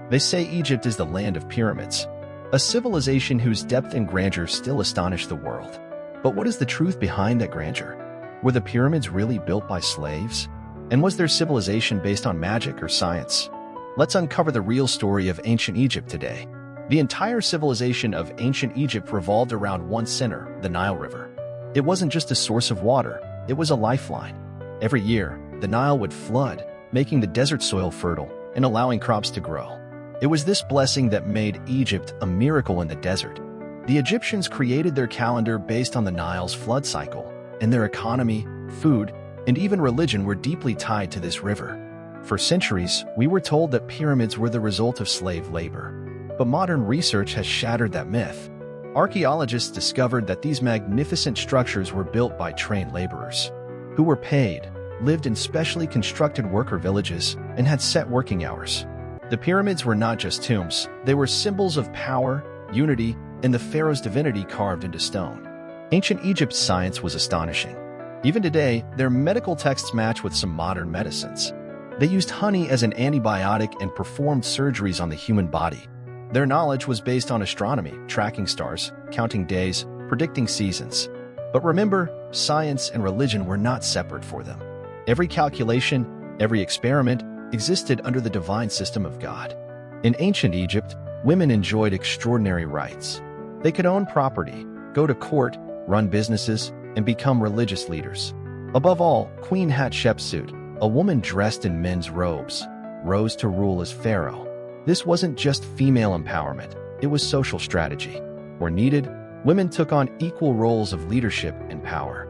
They say Egypt is the land of pyramids, a civilization whose depth and grandeur still astonish the world. But what is the truth behind that grandeur? Were the pyramids really built by slaves? And was their civilization based on magic or science? Let's uncover the real story of ancient Egypt today. The entire civilization of ancient Egypt revolved around one center, the Nile River. It wasn't just a source of water, it was a lifeline. Every year, the Nile would flood, making the desert soil fertile and allowing crops to grow. It was this blessing that made Egypt a miracle in the desert. The Egyptians created their calendar based on the Nile's flood cycle, and their economy, food, and even religion were deeply tied to this river. For centuries, we were told that pyramids were the result of slave labor. But modern research has shattered that myth. Archaeologists discovered that these magnificent structures were built by trained laborers, who were paid, lived in specially constructed worker villages, and had set working hours. The pyramids were not just tombs, they were symbols of power, unity, and the pharaoh's divinity carved into stone. Ancient Egypt's science was astonishing. Even today, their medical texts match with some modern medicines. They used honey as an antibiotic and performed surgeries on the human body. Their knowledge was based on astronomy, tracking stars, counting days, predicting seasons. But remember, science and religion were not separate for them. Every calculation, every experiment existed under the divine system of God. In ancient Egypt, women enjoyed extraordinary rights. They could own property, go to court, run businesses, and become religious leaders. Above all, Queen Hatshepsut, a woman dressed in men's robes, rose to rule as pharaoh. This wasn't just female empowerment, it was social strategy. Where needed, women took on equal roles of leadership and power.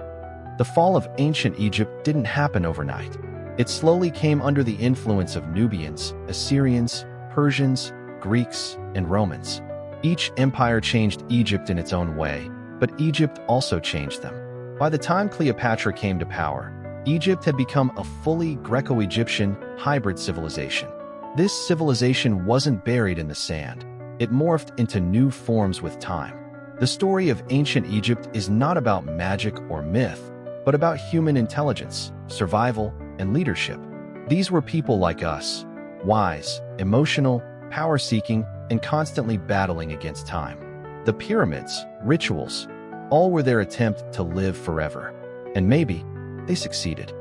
The fall of ancient Egypt didn't happen overnight. It slowly came under the influence of Nubians, Assyrians, Persians, Greeks, and Romans. Each empire changed Egypt in its own way, but Egypt also changed them. By the time Cleopatra came to power, Egypt had become a fully Greco-Egyptian hybrid civilization. This civilization wasn't buried in the sand. It morphed into new forms with time. The story of ancient Egypt is not about magic or myth, but about human intelligence, survival, and leadership. These were people like us, wise, emotional, power-seeking, and constantly battling against time. The pyramids, rituals, all were their attempt to live forever. And maybe they succeeded.